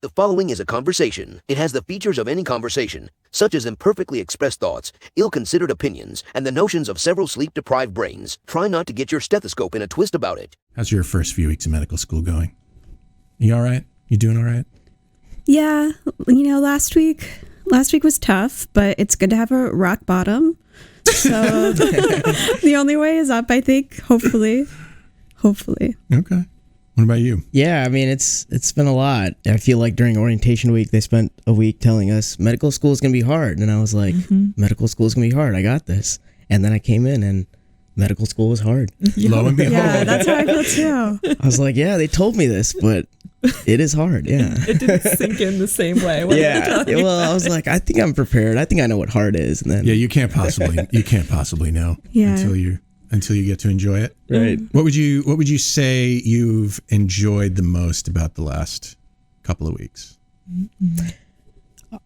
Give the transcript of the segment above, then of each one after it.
The following is a conversation. It has the features of any conversation, such as imperfectly expressed thoughts, ill-considered opinions, and the notions of several sleep-deprived brains. Try not to get your stethoscope in a twist about it. How's your first few weeks of medical school going? You all right? You doing all right? Yeah, last week was tough, but it's good to have a rock bottom. So the only way is up, I think, hopefully. Okay. What about you? Yeah, I mean, it's been a lot. I feel like during orientation week, they spent a week telling us medical school is going to be hard. And I was like, medical school is going to be hard. I got this. And then I came in and medical school was hard. Lo and behold. Yeah, that's how I feel too. I was like, yeah, they told me this, but it is hard. Yeah. It didn't sink in the same way. Yeah. Well, I was like, I think I'm prepared. I think I know what hard is. And then Yeah, you can't possibly know until you get to enjoy it. Right. What would you say you've enjoyed the most about the last couple of weeks? Well,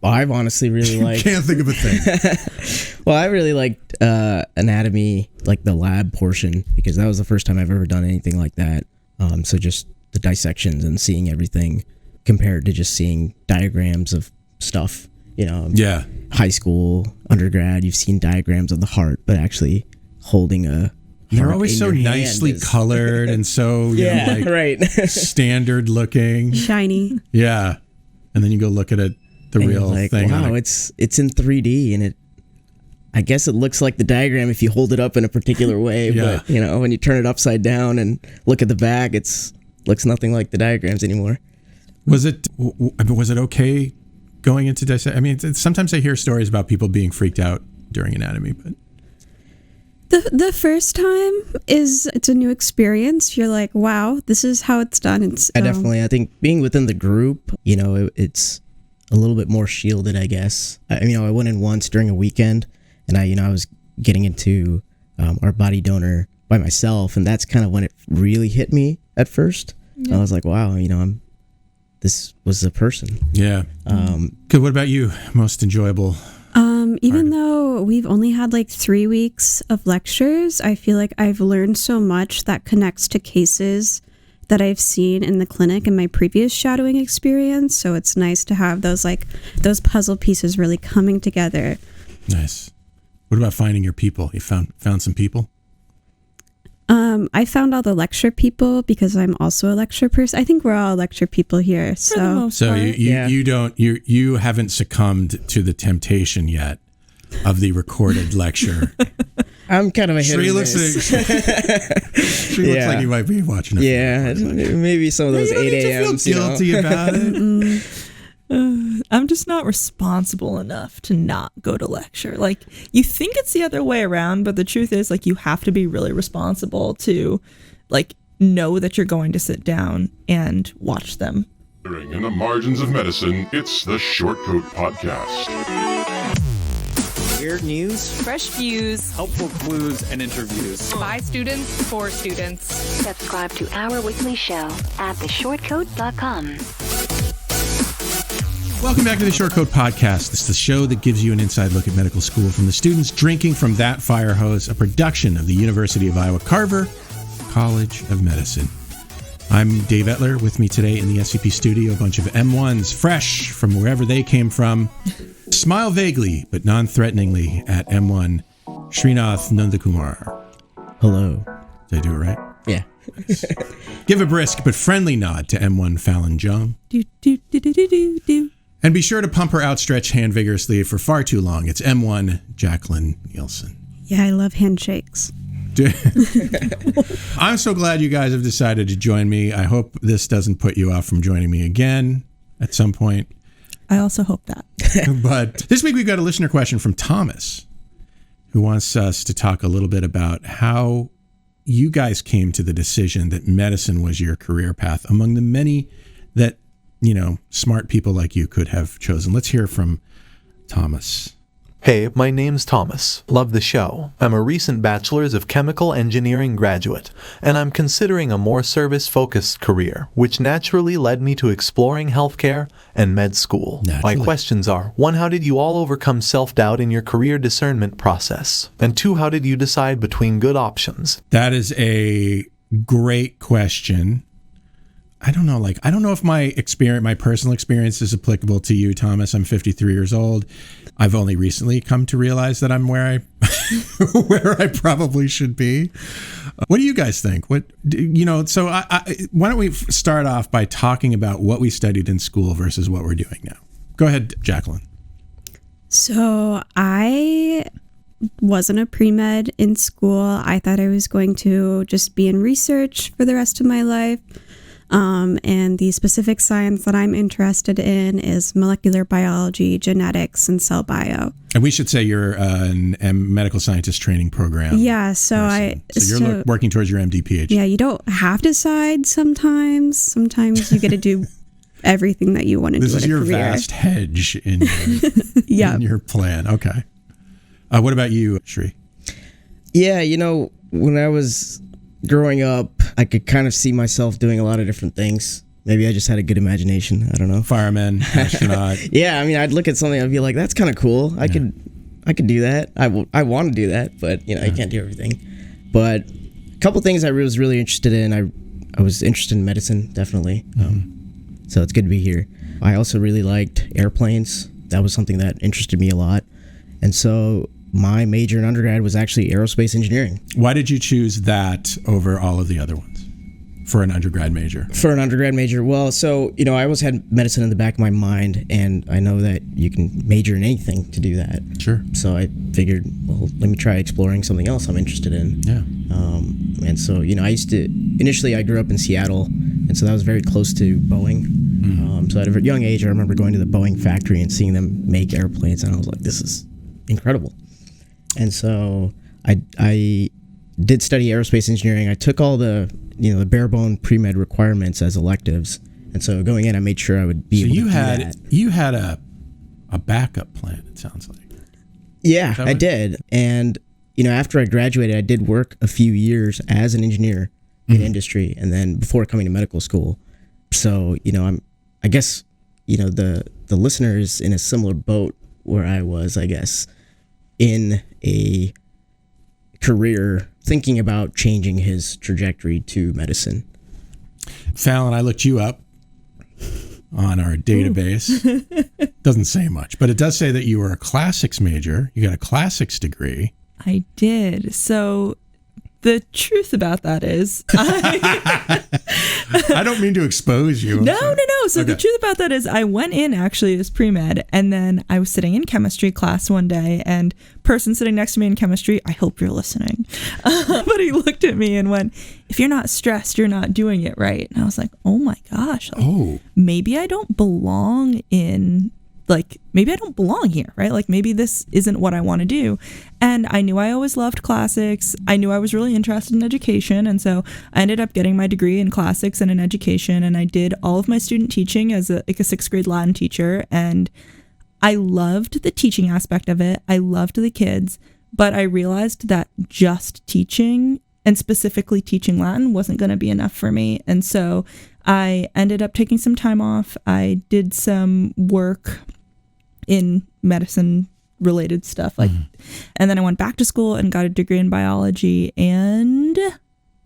I've honestly really liked... Can't think of a thing. Well, I really liked anatomy, like the lab portion, because that was the first time I've ever done anything like that. So just the dissections and seeing everything compared to just seeing diagrams of stuff, Yeah. High school, undergrad, you've seen diagrams of the heart, but actually holding a They're heart always in so your hand nicely is- colored and so right. standard looking. Shiny. Yeah. And then you go look at it, the And you're real like, thing. wow, on it. it's in 3D, and I guess it looks like the diagram if you hold it up in a particular way. Yeah. But when you turn it upside down and look at the back, looks nothing like the diagrams anymore. Was it okay going into dissect? I mean, sometimes I hear stories about people being freaked out during anatomy, but The first time it's a new experience. You're like, wow, this is how it's done. I think being within the group, it's a little bit more shielded, I guess. I went in once during a weekend, and I was getting into our body donor by myself, and that's kind of when it really hit me at first. Yeah. I was like, wow, this was a person. Yeah. Good. What about you? Most enjoyable? Even though we've only had like 3 weeks of lectures, I feel like I've learned so much that connects to cases that I've seen in the clinic in my previous shadowing experience. So it's nice to have those puzzle pieces really coming together. Nice. What about finding your people? You found some people? I found all the lecture people because I'm also a lecture person. I think we're all lecture people here. So you haven't succumbed to the temptation yet of the recorded lecture. I'm kind of a hit or miss. She looks like you might be watching it. Yeah, maybe some of those 8 a.m.s. You don't need to feel guilty about it. I'm just not responsible enough to not go to lecture. Like, you think it's the other way around, but the truth is, like, you have to be really responsible to, like, know that you're going to sit down and watch them. In the margins of medicine, it's the Shortcoat Podcast. Weird news, fresh views, helpful clues, and interviews. By students, for students. Subscribe to our weekly show at theshortcoat.com. Welcome back to the Shortcoat Podcast. This is the show that gives you an inside look at medical school from the students drinking from that fire hose, a production of the University of Iowa Carver College of Medicine. I'm Dave Etler. With me today in the SCP studio, a bunch of M1s, fresh from wherever they came from. Smile vaguely, but non-threateningly at M1, Sri Nandakumar. Hello. Did I do it right? Yeah. Nice. Give a brisk but friendly nod to M1 Fallon Jung. Do, do, do, do, do, do, do. And be sure to pump her outstretched hand vigorously for far too long. It's M1 Jacquelyn Nielson. Yeah, I love handshakes. I'm so glad you guys have decided to join me. I hope this doesn't put you off from joining me again at some point. I also hope that. But this week we've got a listener question from Thomas, who wants us to talk a little bit about how you guys came to the decision that medicine was your career path among the many that, smart people like you could have chosen. Let's hear from Thomas. Hey, my name's Thomas. Love the show. I'm a recent Bachelor's of Chemical Engineering graduate, and I'm considering a more service-focused career, which naturally led me to exploring healthcare and med school. Naturally. My questions are, 1, how did you all overcome self-doubt in your career discernment process? And 2, how did you decide between good options? That is a great question. I don't know. Like, I don't know if my personal experience is applicable to you, Thomas. I'm 53 years old. I've only recently come to realize that I'm where I probably should be. What do you guys think? So why don't we start off by talking about what we studied in school versus what we're doing now? Go ahead, Jacquelyn. So I wasn't a pre-med in school. I thought I was going to just be in research for the rest of my life. And the specific science that I'm interested in is molecular biology, genetics, and cell bio. And we should say you're a medical scientist training program. Yeah, so you're working towards your MD PhD. Yeah, you don't have to decide sometimes. Sometimes you get to do everything that you want to do in a career. This is your vast hedge in your, in your plan. Okay. What about you, Sri? Yeah, when I was growing up, I could kind of see myself doing a lot of different things. Maybe I just had a good imagination. I don't know. Fireman, astronaut. Yeah, I mean, I'd look at something, I'd be like, that's kind of cool. I could do that. I want to do that, but I can't do everything. But a couple things I was really interested in. I was interested in medicine, definitely. So it's good to be here. I also really liked airplanes. That was something that interested me a lot. And so my major in undergrad was actually aerospace engineering. Why did you choose that over all of the other ones for an undergrad major? For an undergrad major? Well, so, I always had medicine in the back of my mind, and I know that you can major in anything to do that. Sure. So I figured, well, let me try exploring something else I'm interested in. Yeah. And so, initially I grew up in Seattle, and so that was very close to Boeing. So at a young age, I remember going to the Boeing factory and seeing them make airplanes, and I was like, this is incredible. And so I did study aerospace engineering. I took all the bare bone pre-med requirements as electives. And so going in, I made sure I would be able to do that. You had a backup plan, it sounds like. Yeah, I did. And, after I graduated, I did work a few years as an engineer in industry, and then before coming to medical school. So, I guess, the listener is in a similar boat where I was, I guess, in a career thinking about changing his trajectory to medicine. Fallon, I looked you up on our database. Doesn't say much, but it does say that you were a classics major. You got a classics degree. I did. So the truth about that is I don't mean to expose you. No. So the truth about that is I went in actually as pre-med, and then I was sitting in chemistry class one day, and person sitting next to me in chemistry, I hope you're listening, but he looked at me and went, if you're not stressed, you're not doing it right. And I was like, oh my gosh, maybe I don't belong here, right? Like maybe this isn't what I want to do. And I knew I always loved classics. I knew I was really interested in education. And so I ended up getting my degree in classics and in education. And I did all of my student teaching as a 6th grade Latin teacher. And I loved the teaching aspect of it. I loved the kids, but I realized that just teaching, and specifically teaching Latin, wasn't going to be enough for me. And so I ended up taking some time off. I did some work in medicine related stuff, and then I went back to school and got a degree in biology, and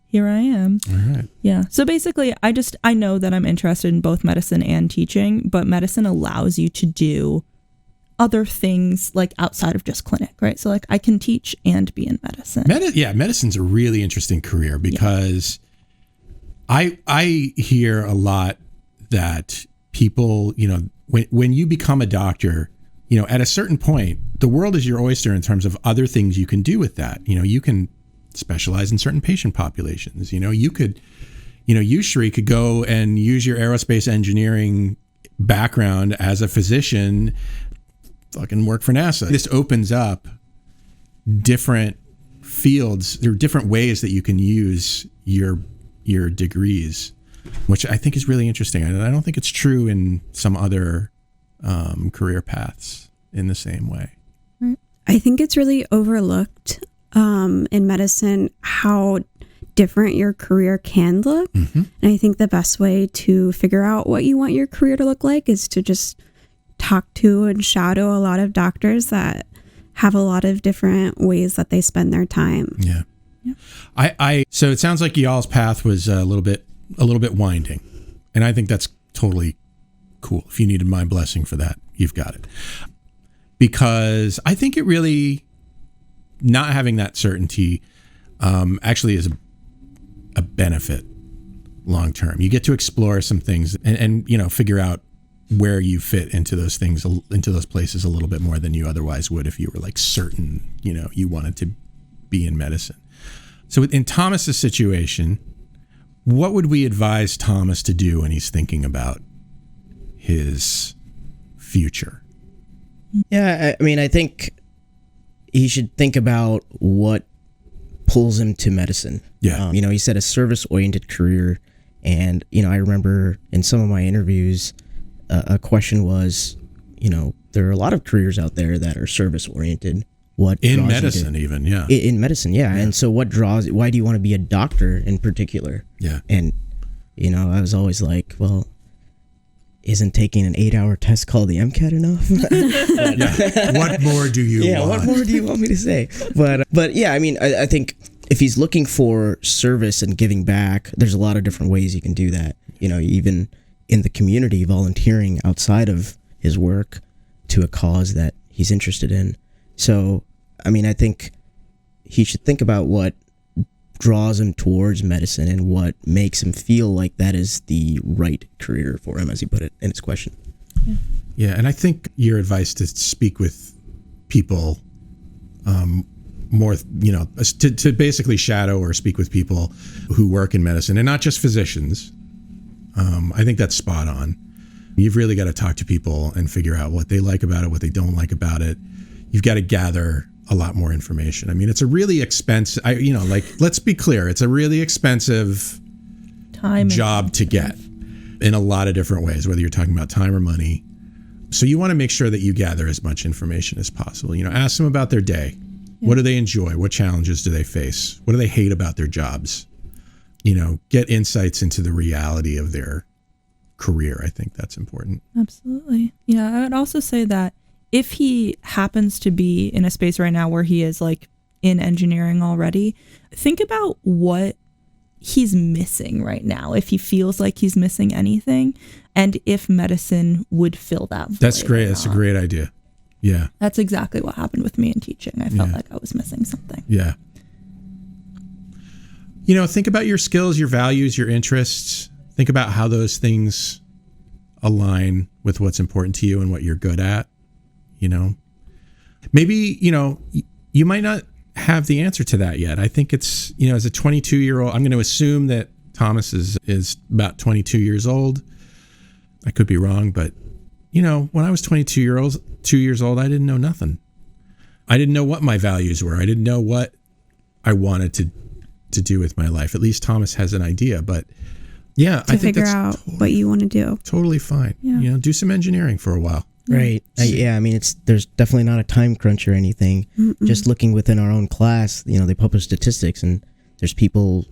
here I am. All right. Yeah. So basically I know that I'm interested in both medicine and teaching, but medicine allows you to do other things like outside of just clinic, right? So like I can teach and be in medicine. Medicine's a really interesting career because I hear a lot that people, when you become a doctor, at a certain point, the world is your oyster in terms of other things you can do with that. You can specialize in certain patient populations. You, Sri, could go and use your aerospace engineering background as a physician, fucking work for NASA. This opens up different fields. There are different ways that you can use your degrees, which I think is really interesting. I don't think it's true in some other career paths in the same way. I think it's really overlooked in medicine how different your career can look. And I think the best way to figure out what you want your career to look like is to just talk to and shadow a lot of doctors that have a lot of different ways that they spend their time. Yeah. So it sounds like y'all's path was a little bit winding. And I think that's totally cool. If you needed my blessing for that, you've got it. Because I think it really, not having that certainty actually is a benefit long term. You get to explore some things and figure out where you fit into those things, into those places a little bit more than you otherwise would if you were like certain, you wanted to be in medicine. So in Thomas's situation, what would we advise Thomas to do when he's thinking about his future? Yeah, I mean, I think he should think about what pulls him to medicine. Yeah. He said a service-oriented career. And, I remember in some of my interviews, a question was, there are a lot of careers out there that are service-oriented. What in medicine even, yeah. In medicine, yeah. And so why do you want to be a doctor in particular? Yeah. And, I was always like, well, isn't taking an 8-hour test called the MCAT enough? Yeah. What more do you want? Yeah, what more do you want me to say? But yeah, I mean, I think if he's looking for service and giving back, there's a lot of different ways you can do that. Even in the community, volunteering outside of his work to a cause that he's interested in. So, I mean, I think he should think about what draws him towards medicine and what makes him feel like that is the right career for him, as he put it in his question. Yeah, and I think your advice to speak with people more, to basically shadow or speak with people who work in medicine and not just physicians. I think that's spot on. You've really got to talk to people and figure out what they like about it, what they don't like about it. You've got to gather a lot more information. I mean, it's a really expensive, let's be clear, it's a really expensive job to get in a lot of different ways, whether you're talking about time or money. So you want to make sure that you gather as much information as possible. Ask them about their day. Yeah. What do they enjoy? What challenges do they face? What do they hate about their jobs? Get insights into the reality of their career. I think that's important. Absolutely. Yeah, I would also say that if he happens to be in a space right now where he is like in engineering already, think about what he's missing right now, if he feels like he's missing anything, and if medicine would fill that void. That's great. That's a great idea. Yeah. That's exactly what happened with me in teaching. I felt like I was missing something. Yeah. Think about your skills, your values, your interests. Think about how those things align with what's important to you and what you're good at. Maybe, you might not have the answer to that yet. I think it's, as a 22-year-old, I'm going to assume that Thomas is about 22 years old. I could be wrong, but, when I was 2 years old, I didn't know nothing. I didn't know what my values were. I didn't know what I wanted to do with my life. At least Thomas has an idea, but yeah, I think that's figure out what you want to do. Totally fine. Yeah. Do some engineering for a while. Right. I mean, there's definitely not a time crunch or anything. Mm-mm. Just looking within our own class, they publish statistics, and there's people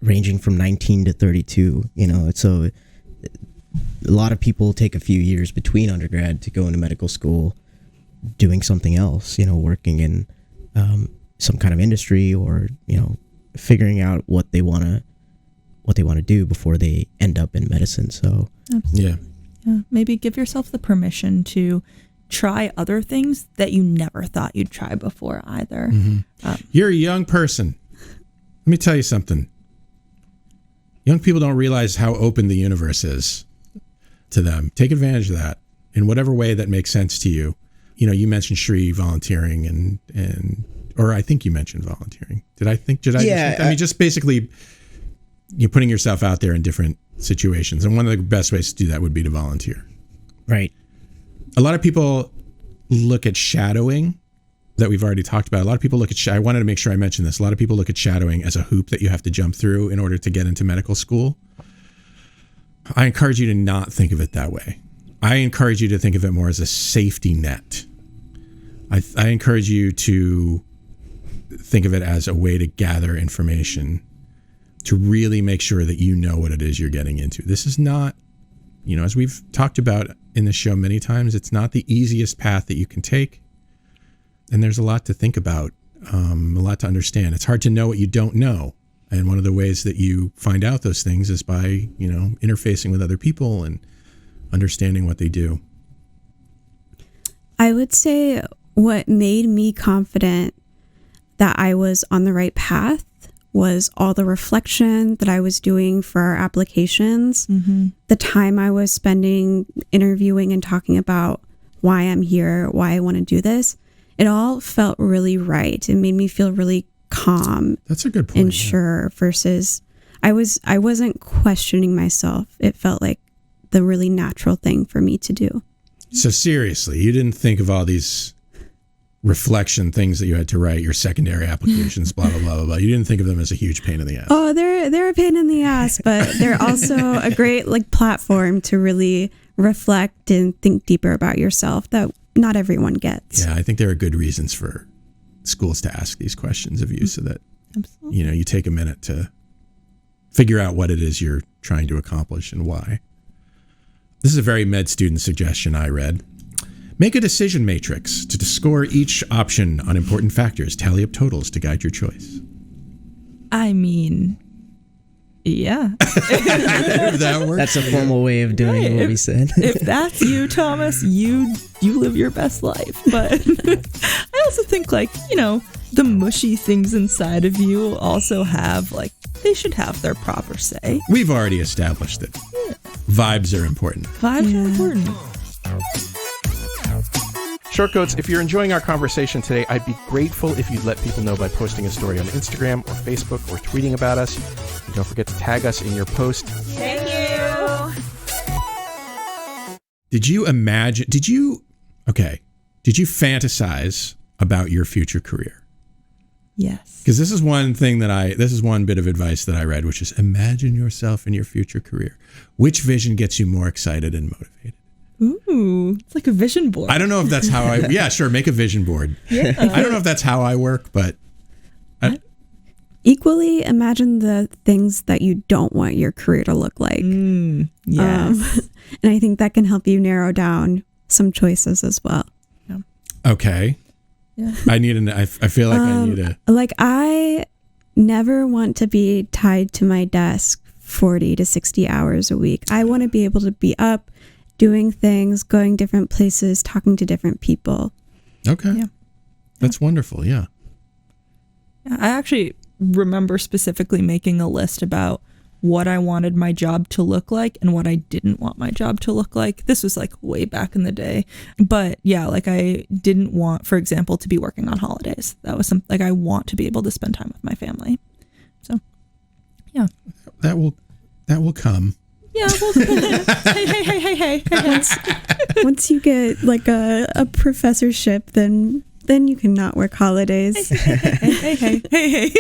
ranging from 19 to 32. So a lot of people take a few years between undergrad to go into medical school, doing something else. Working in some kind of industry, or figuring out what they want to do before they end up in medicine. So absolutely. Yeah, maybe give yourself the permission to try other things that you never thought you'd try before either. Mm-hmm. You're a young person. Let me tell you something. Young people don't realize how open the universe is to them. Take advantage of that in whatever way that makes sense to you. You mentioned Sri volunteering and or I think you mentioned volunteering. Did I? Yeah. I mean, just basically you're putting yourself out there in different situations. And one of the best ways to do that would be to volunteer. Right. A lot of people look at shadowing, that we've already talked about. A lot of people look at, I wanted to make sure I mentioned this. A lot of people look at shadowing as a hoop that you have to jump through in order to get into medical school. I encourage you to not think of it that way. I encourage you to think of it more as a safety net. I encourage you to think of it as a way to gather information, to really make sure that you know what it is you're getting into. This is not, as we've talked about in the show many times, it's not the easiest path that you can take. And there's a lot to think about, a lot to understand. It's hard to know what you don't know. And one of the ways that you find out those things is by, interfacing with other people and understanding what they do. I would say what made me confident that I was on the right path was all the reflection that I was doing for our applications, the time I was spending interviewing and talking about why I'm here, why I want to do this. It all felt really right. It made me feel really calm. That's a good point. And sure, versus I wasn't questioning myself. It felt like the really natural thing for me to do. So seriously, you didn't think of all these reflection things that you had to write, your secondary applications, blah, blah, blah, blah, blah. You didn't think of them as a huge pain in the ass. Oh, they're a pain in the ass, but they're also a great platform to really reflect and think deeper about yourself that not everyone gets. Yeah, I think there are good reasons for schools to ask these questions of you so that, you take a minute to figure out what it is you're trying to accomplish and why. This is a very med student suggestion I read. Make a decision matrix to score each option on important factors. Tally up totals to guide your choice. I mean, yeah. If that works. That's a formal way of doing what we said. If that's you, Thomas, you live your best life. But I also think the mushy things inside of you also have they should have their proper say. We've already established it. Yeah. Vibes are important. Vibes are important. Shortcoats, if you're enjoying our conversation today, I'd be grateful if you'd let people know by posting a story on Instagram or Facebook or tweeting about us. And don't forget to tag us in your post. Thank you. Did you fantasize about your future career? Yes. Because this is one bit of advice that I read, which is imagine yourself in your future career. Which vision gets you more excited and motivated? Ooh, it's like a vision board. I don't know if that's how make a vision board. Yeah. I don't know if that's how I work, but equally imagine the things that you don't want your career to look like. Yes. And I think that can help you narrow down some choices as well. Yeah. Okay. Yeah. I feel like I need a... I never want to be tied to my desk 40 to 60 hours a week. I want to be able to be up, doing things, going different places, talking to different people. Okay. Yeah. That's wonderful. Yeah. I actually remember specifically making a list about what I wanted my job to look like and what I didn't want my job to look like. This was way back in the day. But yeah, I didn't want, for example, to be working on holidays. That was something I want to be able to spend time with my family. So, yeah. That will come. Yeah. Well, hey. Once you get a professorship, then you can not work holidays. Hey.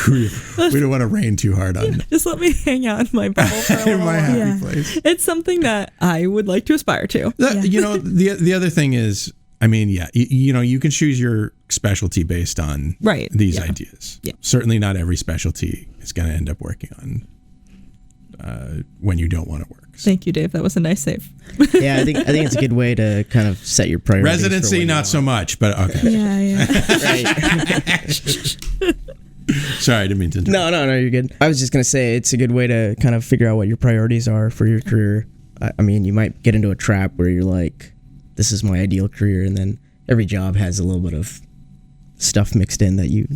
We don't want to rain too hard on you. Just let me hang out in my bubble for a in my while. happy place. It's something that I would like to aspire to. The other thing is, you can choose your specialty based on these ideas. Yeah. Certainly not every specialty is going to end up working on when you don't want to work. So. Thank you, Dave. That was a nice save. Yeah, I think it's a good way to kind of set your priorities. Residency, not so much, but okay. Yeah. Right. Sorry, I didn't mean to interrupt. No, you're good. I was just going to say it's a good way to kind of figure out what your priorities are for your career. I mean, you might get into a trap where you're like, this is my ideal career, and then every job has a little bit of stuff mixed in that you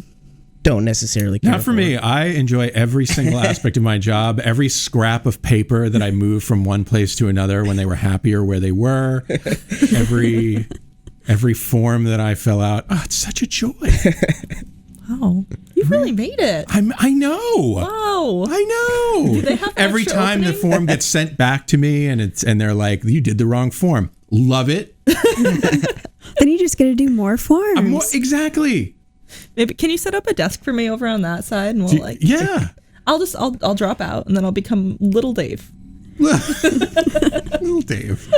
don't necessarily care. Not for me. I enjoy every single aspect of my job, every scrap of paper that I moved from one place to another when they were happier where they were, every form that I fill out. Oh, it's such a joy. Wow. You really made it. I know. Wow. I know. Do they have every time the form gets sent back to me and they're like, you did the wrong form. Love it. Then you just got to do more forms. Exactly. Maybe can you set up a desk for me over on that side and we'll yeah. I'll drop out and then I'll become Little Dave. Little Dave.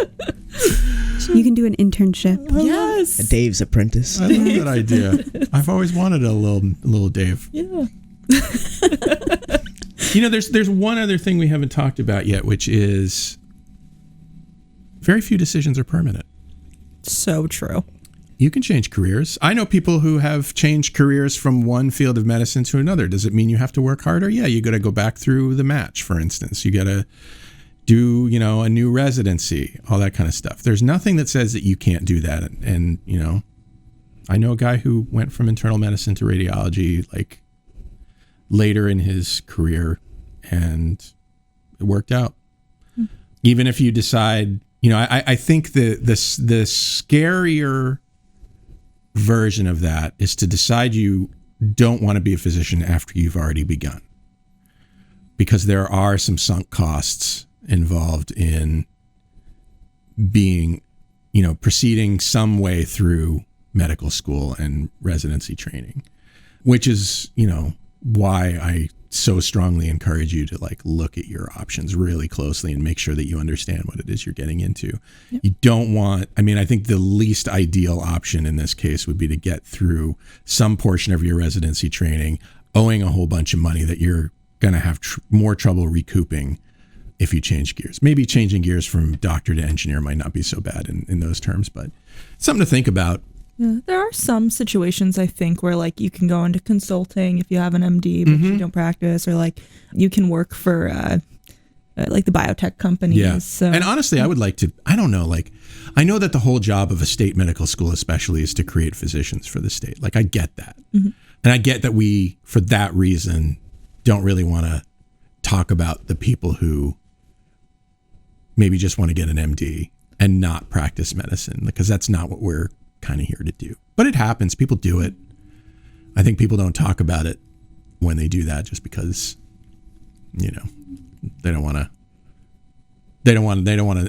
You can do an internship. Yes. A Dave's apprentice. I love that idea. I've always wanted a little Dave. Yeah. There's one other thing we haven't talked about yet, which is very few decisions are permanent. So true. You can change careers. I know people who have changed careers from one field of medicine to another. Does it mean you have to work harder? Yeah, you got to go back through the match, for instance. You got to do, a new residency, all that kind of stuff. There's nothing that says that you can't do that. And I know a guy who went from internal medicine to radiology, like later in his career, and it worked out. Even if you decide, I think the scarier version of that is to decide you don't want to be a physician after you've already begun, because there are some sunk costs involved in being, proceeding some way through medical school and residency training, which is, why I so strongly encourage you to look at your options really closely and make sure that you understand what it is you're getting into. Yep. You don't want, I think the least ideal option in this case would be to get through some portion of your residency training owing a whole bunch of money that you're going to have more trouble recouping if you change gears. Maybe changing gears from doctor to engineer might not be so bad in those terms, but it's something to think about. Yeah, there are some situations, I think, where you can go into consulting if you have an MD, but you don't practice, or you can work for the biotech companies. Yeah. So. And honestly, I would like to, I don't know, I know that the whole job of a state medical school especially is to create physicians for the state. I get that. Mm-hmm. And I get that we, for that reason, don't really want to talk about the people who maybe just want to get an MD and not practice medicine, because that's not what we're kind of here to do. But it happens. People do it. I think people don't talk about it when they do that just because, they don't want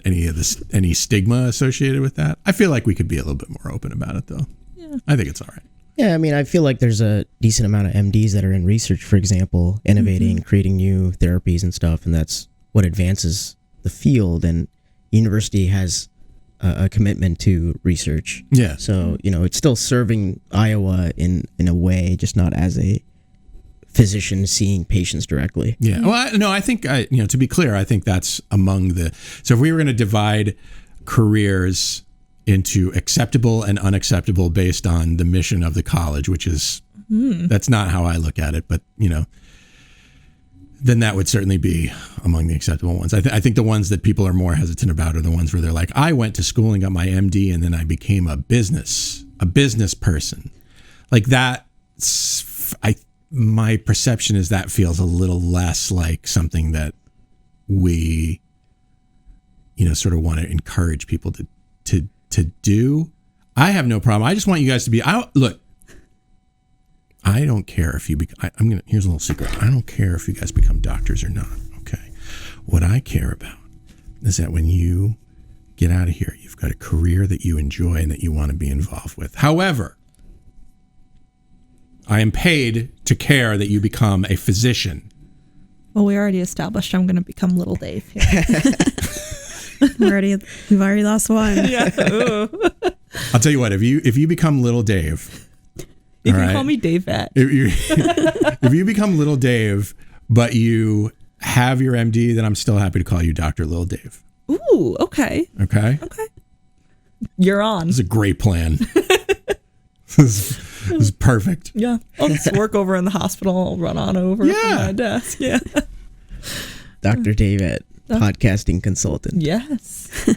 any stigma associated with that. I feel like we could be a little bit more open about it, though. Yeah. I think it's all right. Yeah, I feel like there's a decent amount of MDs that are in research, for example, innovating, creating new therapies and stuff, and that's what advances the field. And university has a commitment to research. Yeah. So, it's still serving Iowa in a way, just not as a physician seeing patients directly. Yeah. Well, I think, to be clear, I think that's among so if we were going to divide careers into acceptable and unacceptable based on the mission of the college, which is, that's not how I look at it, but, then that would certainly be among the acceptable ones. I think the ones that people are more hesitant about are the ones where they're like, I went to school and got my MD and then I became a business person. Like that, my perception is that feels a little less like something that we, sort of want to encourage people to do. I have no problem. I just want you guys to be look. I don't care if you here's a little secret. I don't care if you guys become doctors or not. Okay. What I care about is that when you get out of here, you've got a career that you enjoy and that you want to be involved with. However, I am paid to care that you become a physician. Well, we already established I'm going to become Little Dave here. We've already lost one. Yeah. I'll tell you what, if you become Little Dave, you can call me Davette. If you become Little Dave, but you have your MD, then I'm still happy to call you Dr. Little Dave. Ooh, okay. Okay. You're on. This is a great plan. This is perfect. Yeah. I'll just work over in the hospital. I'll run on over from my desk. Yeah. Dr. Davette, podcasting consultant. Yes.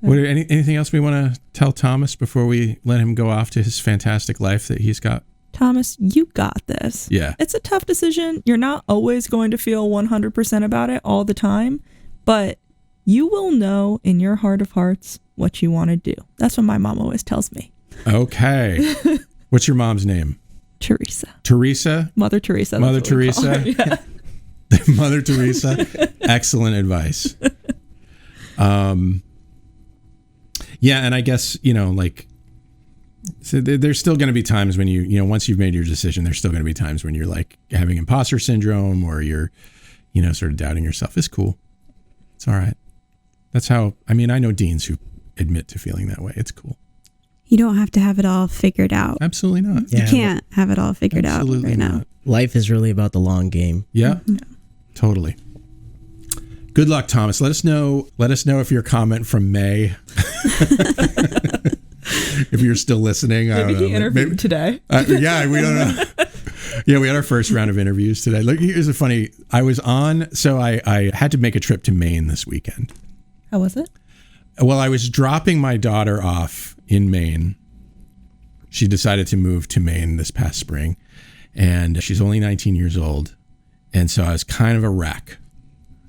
Anything else we want to tell Thomas before we let him go off to his fantastic life that he's got? Thomas, you got this. Yeah. It's a tough decision. You're not always going to feel 100% about it all the time, but you will know in your heart of hearts what you want to do. That's what my mom always tells me. Okay. What's your mom's name? Teresa. Teresa? Mother Teresa. Mother Teresa? Yeah. Mother Teresa. Excellent advice. Yeah, and I guess, so there's still going to be times when once you've made your decision, there's still going to be times when you're having imposter syndrome or you're, sort of doubting yourself. It's cool. It's all right. That's how, I know deans who admit to feeling that way. It's cool. You don't have to have it all figured out. Absolutely not. You can't have it all figured out right now. Life is really about the long game. Yeah, totally. Good luck, Thomas. Let us know if your comment from May if you're still listening. I don't Maybe know. he interviewed today. Yeah, we don't know. Yeah, we had our first round of interviews today. Look, here's a funny. I was on, so I had to make a trip to Maine this weekend. How was it? Well, I was dropping my daughter off in Maine. She decided to move to Maine this past spring, and she's only 19 years old. And so I was kind of a wreck.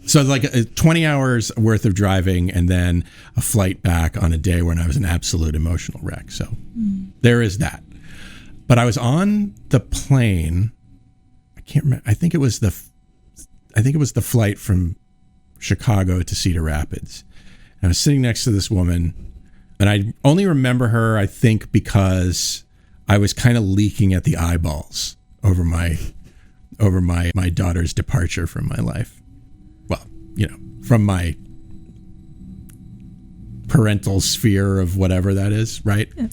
So like 20 hours worth of driving and then a flight back on a day when I was an absolute emotional wreck. So there is that. But I was on the plane. I can't remember. I think it was the flight from Chicago to Cedar Rapids. And I was sitting next to this woman, and I only remember her, I think, because I was kind of leaking at the eyeballs over my daughter's departure from my life. Well, from my parental sphere of whatever that is, right? Yeah.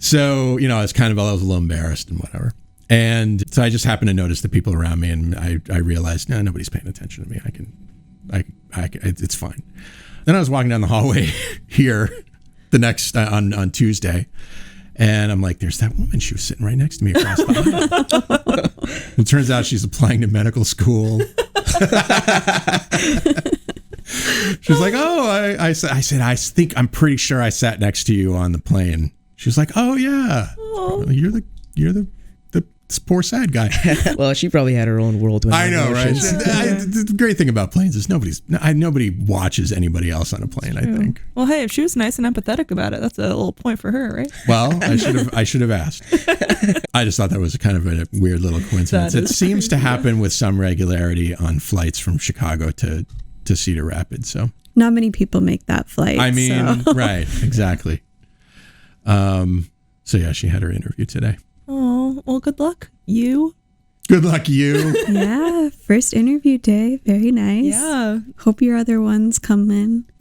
So, I was a little embarrassed and whatever. And so I just happened to notice the people around me, and I realized, no, nobody's paying attention to me. It's fine. Then I was walking down the hallway here the next on Tuesday, and I'm like, there's that woman. She was sitting right next to me across the aisle. It turns out she's applying to medical school. She was like, oh, I said, I'm pretty sure I sat next to you on the plane. She was like, oh yeah, you're the poor sad guy. Well, she probably had her own whirlwind. I know, right? The great thing about planes is nobody watches anybody else on a plane. I think. Well, hey, if she was nice and empathetic about it, that's a little point for her, right? Well, I should have asked. I just thought that was kind of a weird little coincidence. It seems to happen with some regularity on flights from Chicago to Cedar Rapids. So not many people make that flight. I mean, right? Exactly. So yeah, she had her interview today. Oh, well, good luck, you. Good luck, you. Yeah, first interview day. Very nice. Yeah. Hope your other ones come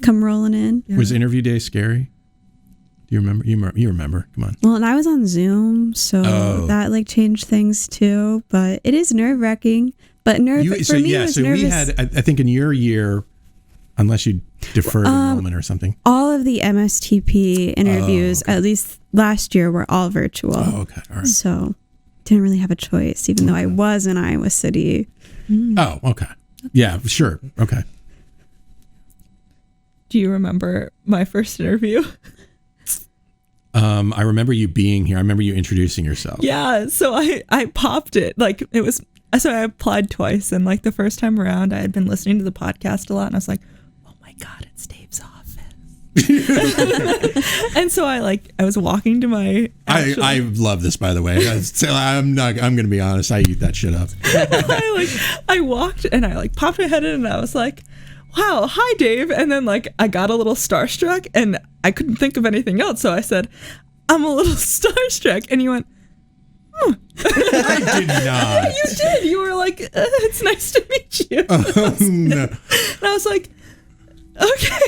rolling in. Yeah. Was interview day scary? Do you remember? You remember? Come on. Well, and I was on Zoom, so that changed things too. But it is nerve wracking. But for me, it was nervous. We had, I think, in your year, unless you deferred enrollment or something. All of the MSTP interviews, at least last year, were all virtual. Oh, okay. All right. So didn't really have a choice, even though I was in Iowa City. Oh, okay. Yeah, sure. Okay. Do you remember my first interview? I remember you being here. I remember you introducing yourself. Yeah. So I popped it. So I applied twice, and the first time around, I had been listening to the podcast a lot, and I was like, oh my God, it's Dave's office. And so I was walking to my I love this, by the way. I'm going to be honest, I eat that shit up. I walked and I popped my head in, and I was like, wow, hi Dave. And then I got a little starstruck, and I couldn't think of anything else, so I said, I'm a little starstruck. And you went, I did not. You did. You were like, it's nice to meet you. Oh, no. And I was like, okay.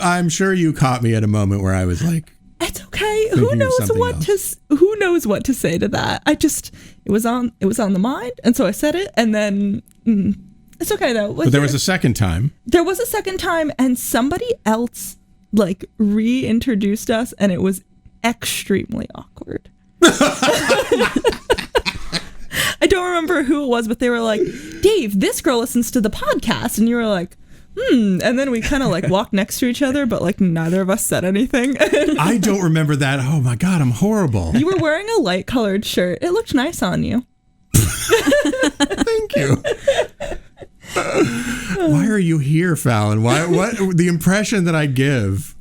I'm sure you caught me at a moment where I was like, it's okay. Who knows what to say to that? It was on the mind, and so I said it, and then it's okay though. But there was a second time. There was a second time, and somebody else reintroduced us, and it was extremely awkward. I don't remember who it was, but they were like, Dave, this girl listens to the podcast. And you were like, and then we kind of walked next to each other, but neither of us said anything. I don't remember that. Oh my God, I'm horrible. You were wearing a light colored shirt. It looked nice on you. Thank you. Why are you here, Fallon? What the impression that I give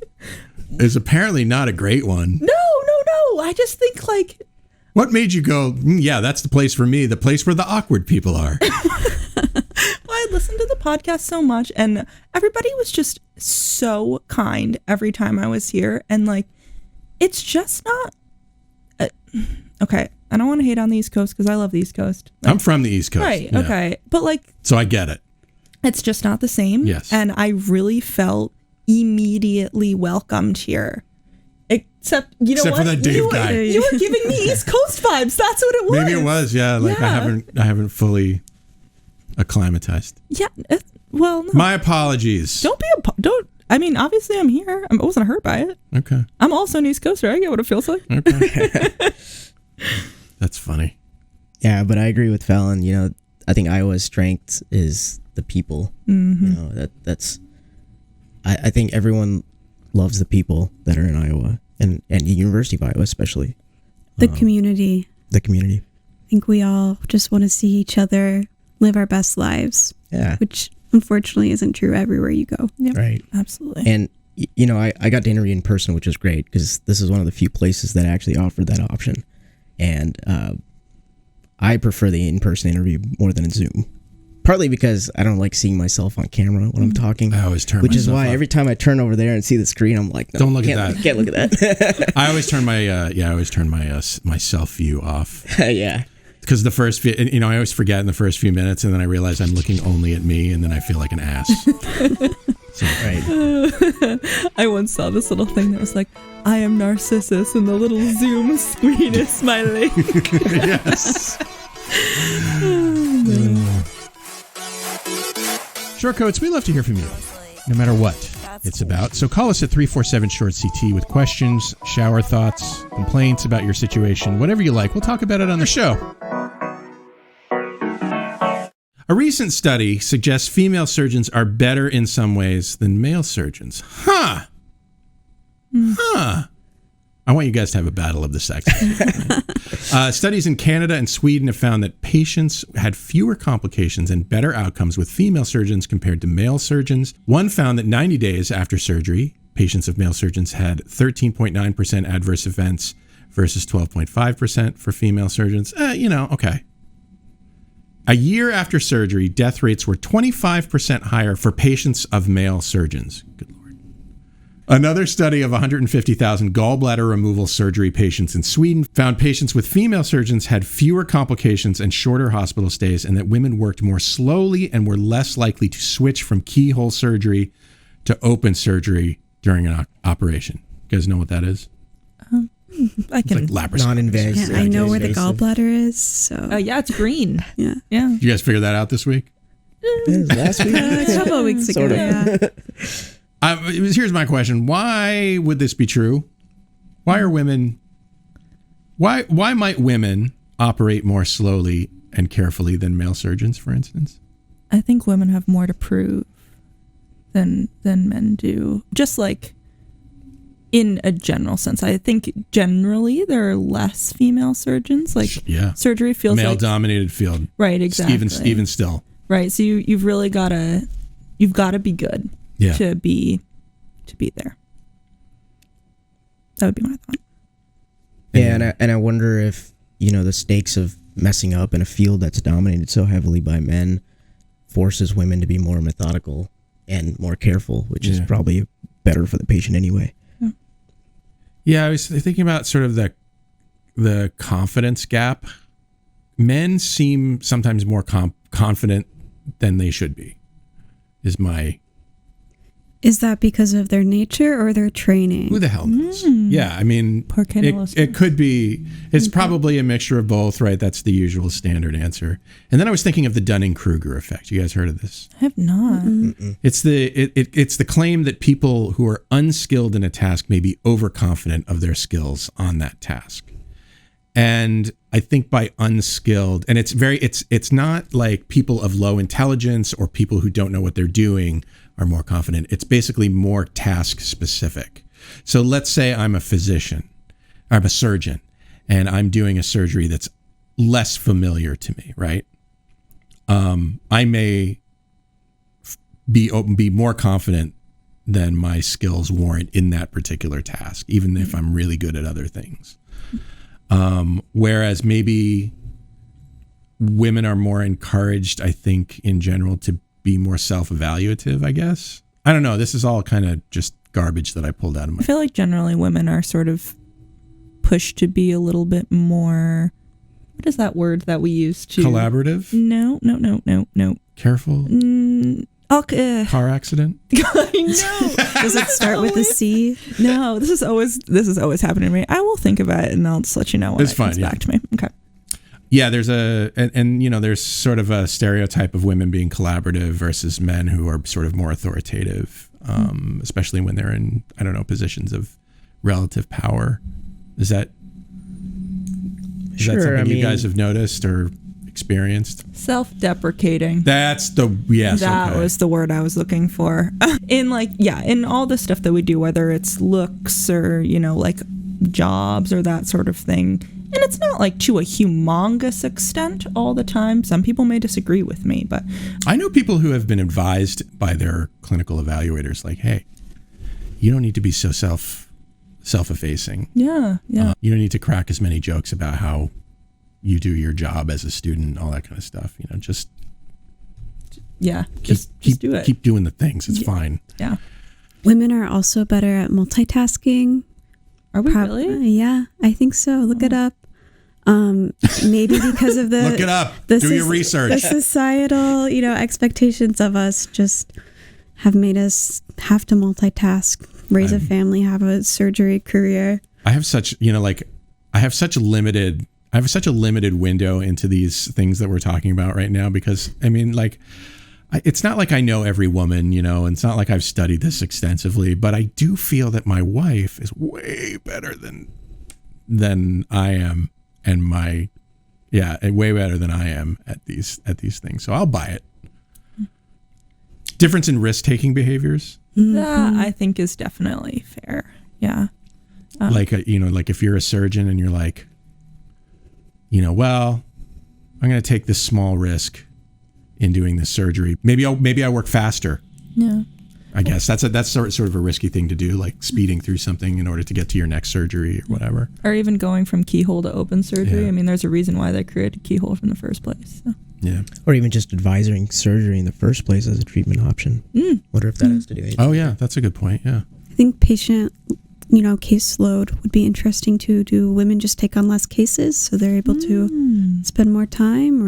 is apparently not a great one. No. I just think what made you go, yeah, that's the place for me, the place where the awkward people are? Well, I listened to the podcast so much, and everybody was just so kind every time I was here. And it's just not okay. I don't want to hate on the East Coast because I love the East Coast. I'm from the East Coast. Right. Yeah. Okay. But so I get it. It's just not the same. Yes. And I really felt immediately welcomed here. Except, Except for that Dave guy. You were giving me East Coast vibes. That's what it was. Maybe it was, yeah. I haven't fully acclimatized. Yeah. Well, no. My apologies. I mean, obviously I'm here. I wasn't hurt by it. Okay. I'm also an East Coaster. I get what it feels like. Okay. That's funny. Yeah, but I agree with Fallon. You know, I think Iowa's strength is the people. Mm-hmm. You know, that's. I think everyone loves the people that are in Iowa and the University of Iowa especially. The community. The community. I think we all just want to see each other live our best lives. Yeah. Which unfortunately isn't true everywhere you go. Yep. Right. Absolutely. And, you know, I got to interview in person, which was great because this is one of the few places that actually offered that option. And I prefer the in-person interview more than a Zoom. Partly because I don't like seeing myself on camera when I'm talking. I always turn which is why off. every time I turn over there and see the screen, I'm like, no, don't look at that. Can't look at that. I always turn my self view off. Yeah. Because the first few, you know, I always forget in the first few minutes, and then I realize I'm looking only at me, and then I feel like an ass. So, right. I once saw this little thing that was like, I am Narcissus, and the little Zoom screen is smiling. Yes. Short Coats, we love to hear from you, no matter what it's about. So call us at 347-SHORT-CT with questions, shower thoughts, complaints about your situation, whatever you like. We'll talk about it on the show. A recent study suggests female surgeons are better in some ways than male surgeons. Huh. I want you guys to have a battle of the sexes. Studies in Canada and Sweden have found that patients had fewer complications and better outcomes with female surgeons compared to male surgeons. One found that 90 days after surgery, patients of male surgeons had 13.9% adverse events versus 12.5% for female surgeons. Okay. A year after surgery, death rates were 25% higher for patients of male surgeons. Good Lord. Another study of 150,000 gallbladder removal surgery patients in Sweden found patients with female surgeons had fewer complications and shorter hospital stays, and that women worked more slowly and were less likely to switch from keyhole surgery to open surgery during an operation. You guys know what that is? I can. It's like laparoscopy. Non-invasive. Yeah, I know where the gallbladder is. So. Yeah, it's green. Yeah. Yeah. Did you guys figure that out this week? Last week? A couple of weeks ago, Sort of. yeah. Here's my question. Why would this be true? Why might women operate more slowly and carefully than male surgeons, for instance? I think women have more to prove than men do. Just like in a general sense. I think generally there are less female surgeons. Like surgery feels like male-dominated field. Right, exactly. Even still. Right. So you've really gotta be good. Yeah. To be there. That would be my thought. Yeah, and I wonder if, the stakes of messing up in a field that's dominated so heavily by men forces women to be more methodical and more careful, which is probably better for the patient anyway. Yeah, I was thinking about sort of the confidence gap. Men seem sometimes more confident than they should be. Is that because of their nature or their training? Who the hell knows? Yeah, I mean, it could be. It's probably a mixture of both, right? That's the usual standard answer. And then I was thinking of the Dunning-Kruger effect. You guys heard of this? I have not. It's the claim that people who are unskilled in a task may be overconfident of their skills on that task. And I think by unskilled, and it's not like people of low intelligence or people who don't know what they're doing are more confident. It's basically more task specific. So let's say I'm a physician, I'm a surgeon, and I'm doing a surgery that's less familiar to me, right? I may be more confident than my skills warrant in that particular task, even if I'm really good at other things. Whereas maybe women are more encouraged, I think, in general, to be more self-evaluative, I guess. I don't know. This is all kind of just garbage that I pulled out of my... I feel like generally women are sort of pushed to be a little bit more... What is that word that we use to... Collaborative? No. Careful? Car accident? I know. Does it start with a C? No, this is always happening to me. I will think about it and I'll just let you know when it comes back to me. Okay. Yeah, there's there's sort of a stereotype of women being collaborative versus men who are sort of more authoritative, especially when they're in, I don't know, positions of relative power. Is that something you guys have noticed or experienced? Self-deprecating. That was the word I was looking for. In all the stuff that we do, whether it's looks or, like jobs or that sort of thing. And it's not like to a humongous extent all the time. Some people may disagree with me, but I know people who have been advised by their clinical evaluators, like, hey, you don't need to be so self-effacing. Yeah. You don't need to crack as many jokes about how you do your job as a student, all that kind of stuff. Just do it. Keep doing the things. It's fine. Yeah. Women are also better at multitasking. Are we really? Yeah, I think so. Look it up. Maybe because of the look it up. Do your research. The societal, expectations of us just have made us have to multitask, raise a family, have a surgery career. I have such a limited window into these things that we're talking about right now, because it's not like I know every woman, and it's not like I've studied this extensively, but I do feel that my wife is way better than I am, and way better than I am at these things. So I'll buy it. Difference in risk-taking behaviors. That I think is definitely fair. Yeah. Like if you're a surgeon and you're like, well, I'm going to take this small risk in doing this surgery. Maybe I work faster. Yeah. I guess that's sort of a risky thing to do, like speeding through something in order to get to your next surgery or whatever. Or even going from keyhole to open surgery. Yeah. There's a reason why they created keyhole in the first place. So. Yeah. Or even just advising surgery in the first place as a treatment option. Wonder if that has to do anything. Oh yeah, that's a good point. Yeah. I think patient, caseload would be interesting too. Do women just take on less cases so they're able to spend more time,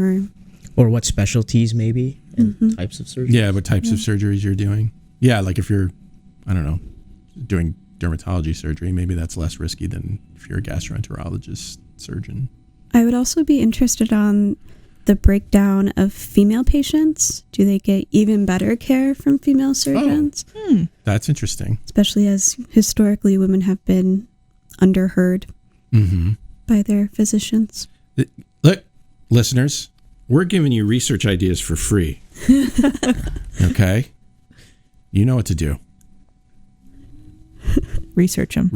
or what specialties maybe and types of surgeries? Yeah, what types of surgeries you're doing. Yeah, like if you're, I don't know, doing dermatology surgery, maybe that's less risky than if you're a gastroenterologist surgeon. I would also be interested on the breakdown of female patients. Do they get even better care from female surgeons? That's interesting. Especially as historically women have been underheard by their physicians. Look, listeners, we're giving you research ideas for free. Okay? You know what to do. Research them.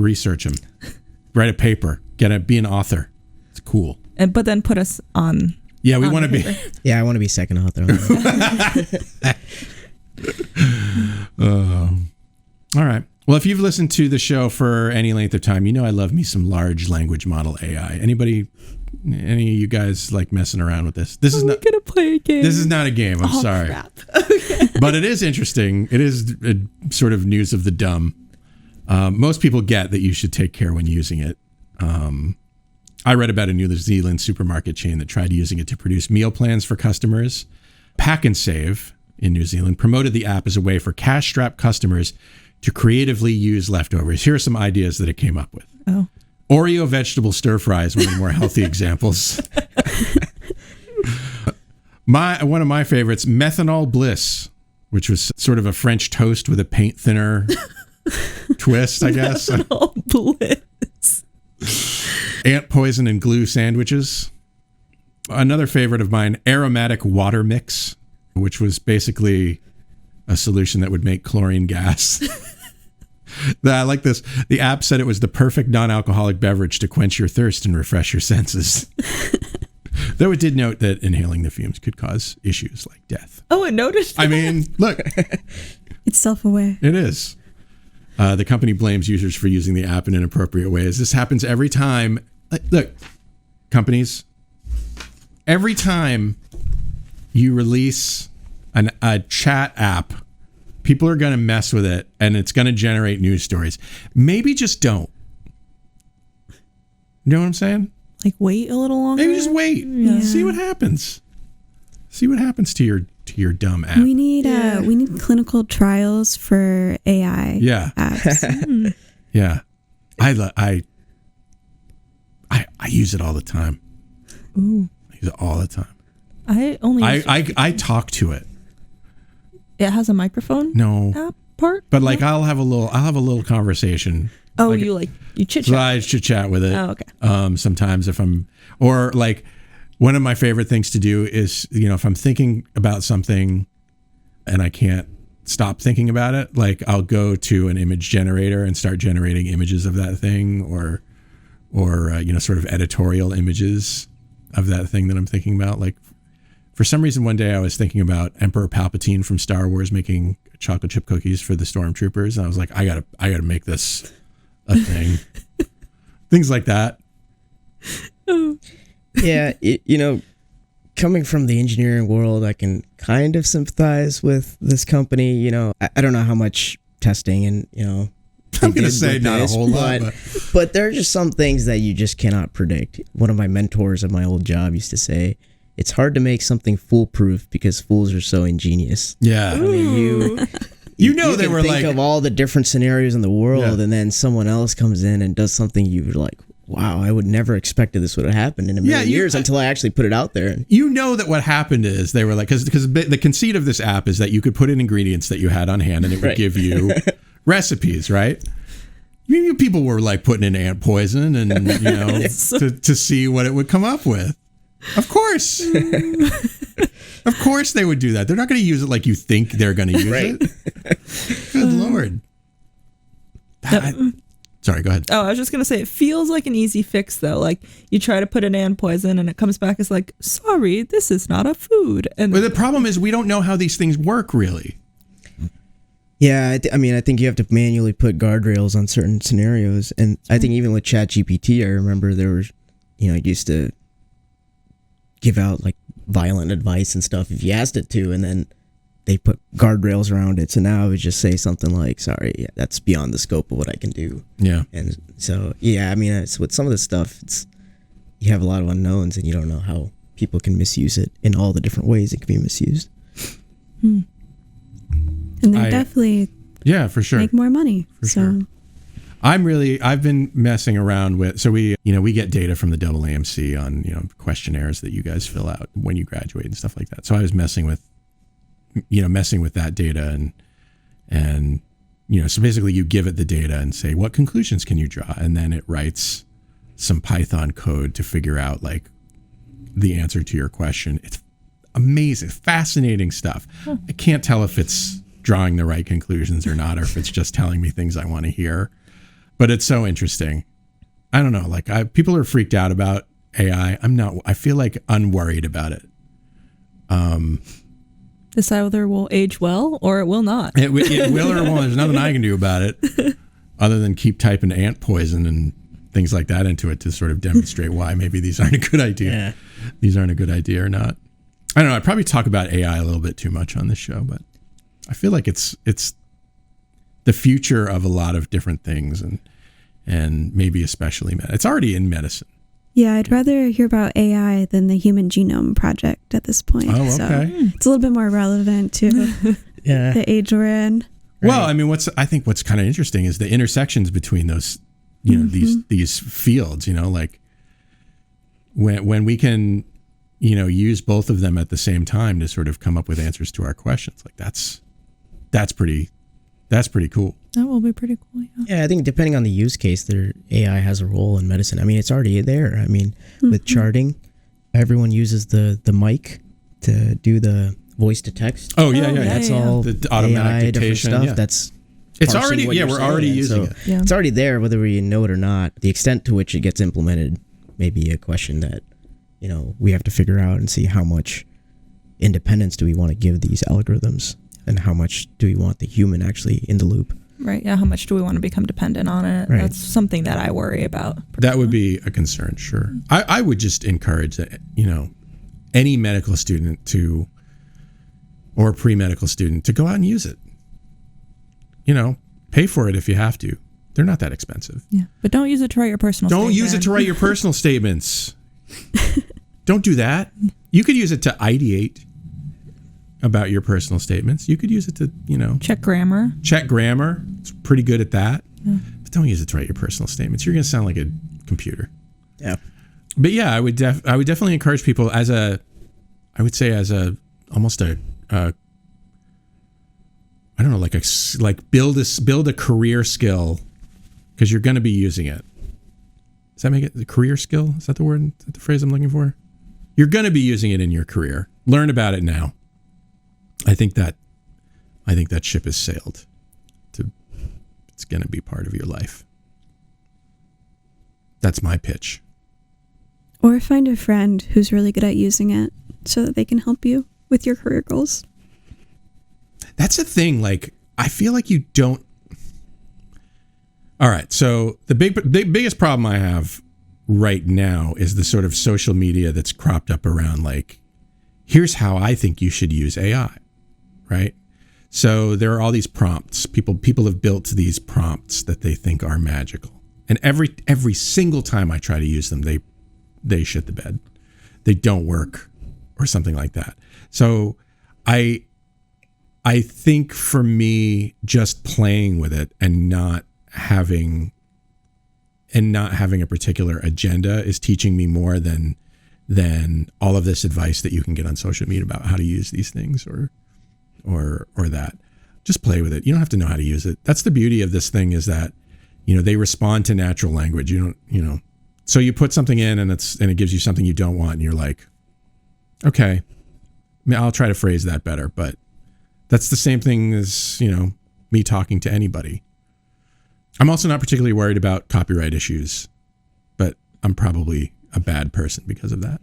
Write a paper. Be an author. It's cool. But then put us on. Yeah, we want to be. Yeah, I want to be second author on that. All right. Well, if you've listened to the show for any length of time, I love me some large language model AI. Any of you guys like messing around with this? This is not gonna play a game. This is not a game. I'm sorry. Crap. Okay. But it is interesting. It is a sort of news of the dumb. Most people get that you should take care when using it. I read about a New Zealand supermarket chain that tried using it to produce meal plans for customers. Pack and Save in New Zealand promoted the app as a way for cash-strapped customers to creatively use leftovers. Here are some ideas that it came up with. Oh. Oreo vegetable stir fry is one of the more healthy examples. One of my favorites, Methanol Bliss, which was sort of a French toast with a paint thinner twist, I guess. Methanol Bliss. Ant poison and glue sandwiches. Another favorite of mine, aromatic water mix, which was basically a solution that would make chlorine gas. I like this. The app said it was the perfect non-alcoholic beverage to quench your thirst and refresh your senses. Though it did note that inhaling the fumes could cause issues like death. Oh, it noticed that? I mean, look. It's self-aware. It is. The company blames users for using the app in inappropriate ways. This happens every time. Look, companies, every time you release a chat app, people are going to mess with it and it's going to generate news stories. Maybe just don't. You know what I'm saying? Like wait a little longer? Maybe just wait. Yeah. See what happens. See what happens to your dumb app. We need clinical trials for AI apps. Yeah. I use it all the time. Ooh. I use it all the time. I talk to it. It has a microphone. No app part, but like I'll have a little conversation. Oh, you chit chat. So I chit chat with it. Oh, okay. Sometimes if I'm, or like one of my favorite things to do is, if I'm thinking about something and I can't stop thinking about it, like I'll go to an image generator and start generating images of that thing, or sort of editorial images of that thing that I'm thinking about. Like for some reason, one day I was thinking about Emperor Palpatine from Star Wars making chocolate chip cookies for the stormtroopers, and I was like, I gotta make this a thing. Things like that. Yeah, coming from the engineering world, I can kind of sympathize with this company. I don't know how much testing and I'm gonna say not a whole lot, but there are just some things that you just cannot predict. One of my mentors at my old job used to say, "It's hard to make something foolproof because fools are so ingenious." Yeah, I mean, you they were think of all the different scenarios in the world, and then someone else comes in and does something you're like, wow, I would never expected this would have happened in a million years until I actually put it out there. That what happened is they were like, because the conceit of this app is that you could put in ingredients that you had on hand and it would give you recipes, right? People were like putting in ant poison and to see what it would come up with. Of course. Of course they would do that. They're not going to use it like you think they're going to use it. Good Lord. Sorry, go ahead. Oh, I was just going to say, it feels like an easy fix, though. Like, you try to put in ant poison, and it comes back as like, sorry, this is not a food. And but the problem is we don't know how these things work, really. Yeah, I think you have to manually put guardrails on certain scenarios. And I think even with ChatGPT, I remember there was, it used to give out, like, violent advice and stuff if you asked it to, and then they put guardrails around it. So now I would just say something like, sorry, that's beyond the scope of what I can do. Yeah. And so, it's with some of this stuff, you have a lot of unknowns and you don't know how people can misuse it in all the different ways it can be misused. And they definitely for sure make more money. Sure. I've been messing around with, so we get data from the AAMC on, questionnaires that you guys fill out when you graduate and stuff like that. So I was messing with that data and so basically you give it the data and say, what conclusions can you draw? And then it writes some Python code to figure out like the answer to your question. It's amazing, fascinating stuff. I can't tell if it's drawing the right conclusions or not, or if it's just telling me things I want to hear, but it's so interesting. I don't know. Like people are freaked out about AI. I'm not, I feel like unworried about it. This either will age well or it will not. It will or it won't. There's nothing I can do about it other than keep typing ant poison and things like that into it to sort of demonstrate why maybe these aren't a good idea. Yeah. These aren't a good idea or not. I don't know. I probably talk about AI a little bit too much on this show, but I feel like it's the future of a lot of different things and maybe especially it's already in medicine. Yeah, I'd rather hear about AI than the Human Genome Project at this point. Oh, okay. So it's a little bit more relevant to the age we're in. Well, I mean, what's kind of interesting is the intersections between those, these fields. Like when we can, use both of them at the same time to sort of come up with answers to our questions. Like that's pretty cool. That will be pretty cool. Yeah, I think depending on the use case, AI has a role in medicine. I mean, it's already there. I mean, with charting, everyone uses the mic to do the voice to text. Oh yeah. That's all the automatic AI, dictation stuff. Yeah. That's it's already we're already using it. Yeah. It's already there, whether we know it or not. The extent to which it gets implemented may be a question that we have to figure out and see how much independence do we want to give these algorithms, and how much do we want the human actually in the loop. Right. Yeah. How much do we want to become dependent on it? Right. That's something that I worry about. That would be a concern. Sure. I would just encourage that, any medical student or pre-medical student to go out and use it. Pay for it if you have to. They're not that expensive. Yeah. But don't use it to write your personal statements. Don't use it to write your personal statements. Don't do that. You could use it to ideate about your personal statements. You could use it to, check grammar. It's pretty good at that. Yeah. But don't use it to write your personal statements. You're going to sound like a computer. Yeah. But yeah, I would definitely encourage people as a almost a I don't know, like build a career skill, because you're going to be using it. Does that make it the career skill? Is that the word? Is that the phrase I'm looking for? You're going to be using it in your career. Learn about it now. I think that ship has sailed. It's going to be part of your life. That's my pitch. Or find a friend who's really good at using it so that they can help you with your career goals. That's the thing. Like, I feel like you don't. All right. So the biggest problem I have right now is the sort of social media that's cropped up around, like, here's how I think you should use AI. Right. So there are all these prompts. People have built these prompts that they think are magical. And every single time I try to use them, they shit the bed. They don't work or something like that. So I think for me, just playing with it and not having a particular agenda is teaching me more than all of this advice that you can get on social media about how to use these things or that. Just play with it. You don't have to know how to use it. That's the beauty of this thing, is that, they respond to natural language. So you put something in and it gives you something you don't want, and you're like, okay, I'll try to phrase that better. But that's the same thing as, me talking to anybody. I'm also not particularly worried about copyright issues, but I'm probably a bad person because of that.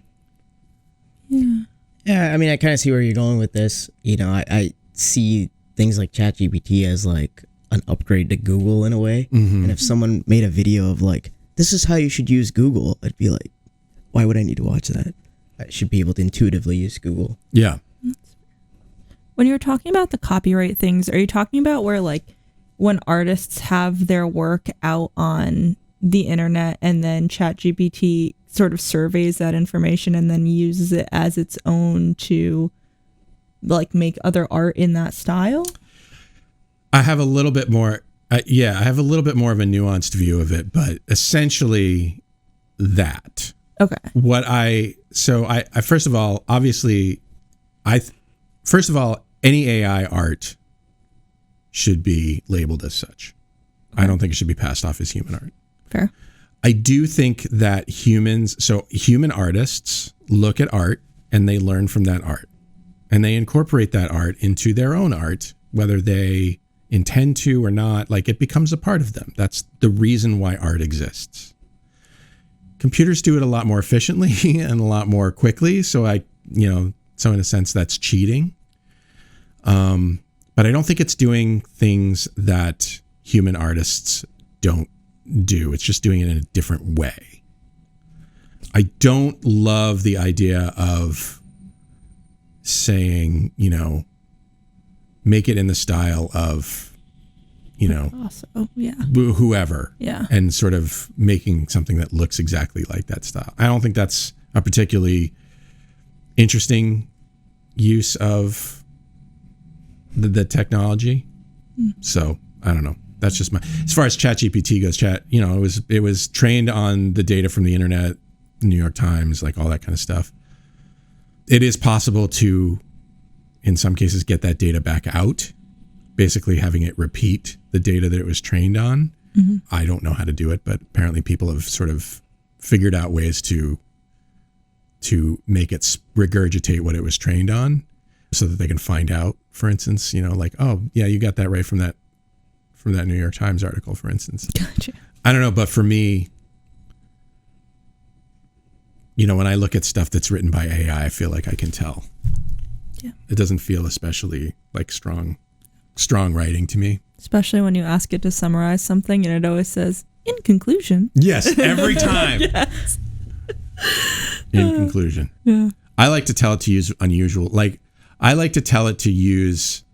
Yeah. Yeah, I mean, I kind of see where you're going with this. I see things like ChatGPT as like an upgrade to Google in a way. Mm-hmm. And if someone made a video of like, this is how you should use Google, I'd be like, why would I need to watch that? I should be able to intuitively use Google. Yeah. When you're talking about the copyright things, are you talking about where, like, when artists have their work out on the internet and then ChatGPT sort of surveys that information and then uses it as its own to, like, make other art in that style? I have a little bit more. I have a little bit more of a nuanced view of it, but essentially that. Okay. First of all, obviously, any AI art should be labeled as such. Okay. I don't think it should be passed off as human art. Fair. I do think that human artists look at art and they learn from that art, and they incorporate that art into their own art, whether they intend to or not. Like, it becomes a part of them. That's the reason why art exists. Computers do it a lot more efficiently and a lot more quickly. So in a sense, that's cheating. But I don't think it's doing things that human artists don't do. It's just doing it in a different way. I don't love the idea of saying, make it in the style of, whoever. Yeah. And sort of making something that looks exactly like that style. I don't think that's a particularly interesting use of the technology. So I don't know. That's just as far as ChatGPT goes, it was trained on the data from the internet, the New York Times, like all that kind of stuff. It is possible to, in some cases, get that data back out, basically having it repeat the data that it was trained on. Mm-hmm. I don't know how to do it, but apparently people have sort of figured out ways to make it regurgitate what it was trained on, so that they can find out, for instance, like, oh yeah, you got that right from that New York Times article, for instance. Gotcha. I don't know, but for me, when I look at stuff that's written by AI, I feel like I can tell. Yeah. It doesn't feel especially like strong writing to me. Especially when you ask it to summarize something and it always says, in conclusion. Yes, every time. Yes. In conclusion. Yeah. I like to tell it to use unusual, I like to tell it to use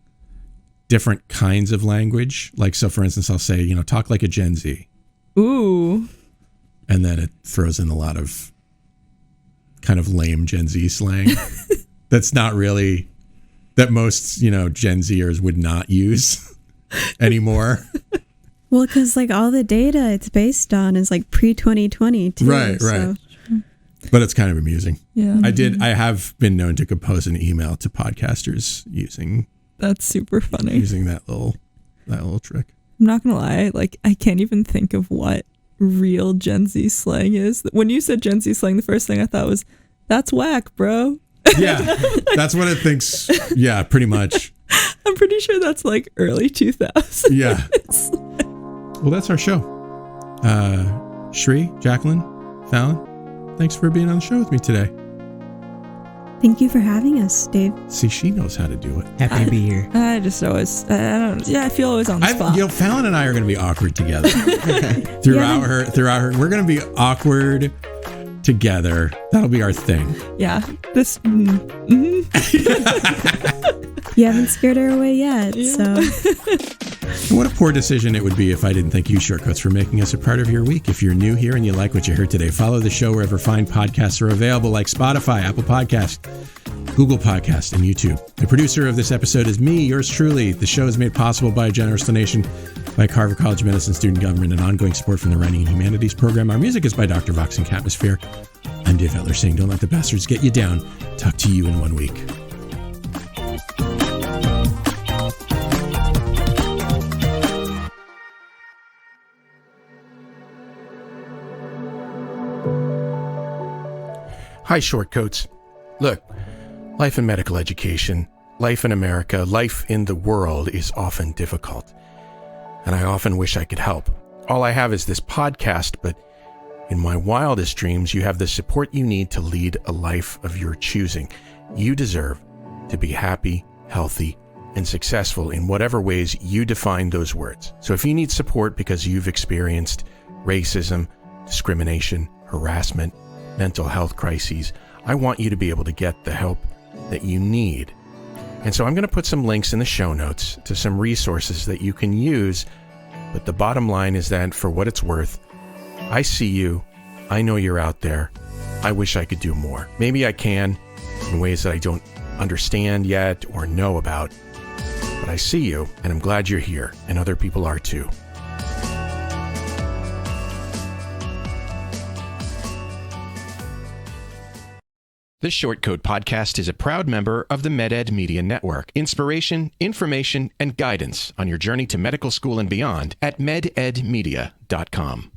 different kinds of language. Like, so for instance, I'll say, talk like a Gen Z. Ooh. And then it throws in a lot of kind of lame Gen Z slang that's not really, that most, Gen Zers would not use anymore. Well, because like all the data it's based on is like pre-2020 too. Right. So. But it's kind of amusing. Yeah. I have been known to compose an email to podcasters using. That's super funny. Using that little trick. I'm not gonna lie, like I can't even think of what real Gen Z slang is. When you said Gen Z slang, the first thing I thought was, "That's whack, bro." Yeah, that's what it thinks. Yeah, pretty much. I'm pretty sure that's like early 2000s. Yeah. Well, that's our show. Sri, Jacquelyn, Fallon, thanks for being on the show with me today. Thank you for having us, Dave. See, she knows how to do it. Happy to be here. I just always, I feel always on the spot. Fallon and I are going to be awkward together throughout her. We're going to be awkward together. That'll be our thing. Yeah. You haven't scared her away yet, so. What a poor decision it would be if I didn't thank you, Shortcoats, for making us a part of your week. If you're new here and you like what you heard today, follow the show wherever fine podcasts are available, like Spotify, Apple Podcasts, Google Podcasts, and YouTube. The producer of this episode is me, yours truly. The show is made possible by a generous donation by Carver College of Medicine Student Government and ongoing support from the Writing and Humanities program. Our music is by Dr. Vox and Catmosphere. I'm Dave Etler saying, don't let the bastards get you down. Talk to you in 1 week. Hi, Shortcoats. Look, life in medical education, life in America, life in the world is often difficult. And I often wish I could help. All I have is this podcast, but in my wildest dreams, you have the support you need to lead a life of your choosing. You deserve to be happy, healthy, and successful in whatever ways you define those words. So if you need support because you've experienced racism, discrimination, harassment, mental health crises, I want you to be able to get the help that you need. And so I'm going to put some links in the show notes to some resources that you can use. But the bottom line is that for what it's worth, I see you. I know you're out there. I wish I could do more. Maybe I can in ways that I don't understand yet or know about. But I see you, and I'm glad you're here, and other people are too. The Short Code Podcast is a proud member of the MedEd Media Network. Inspiration, information, and guidance on your journey to medical school and beyond at mededmedia.com.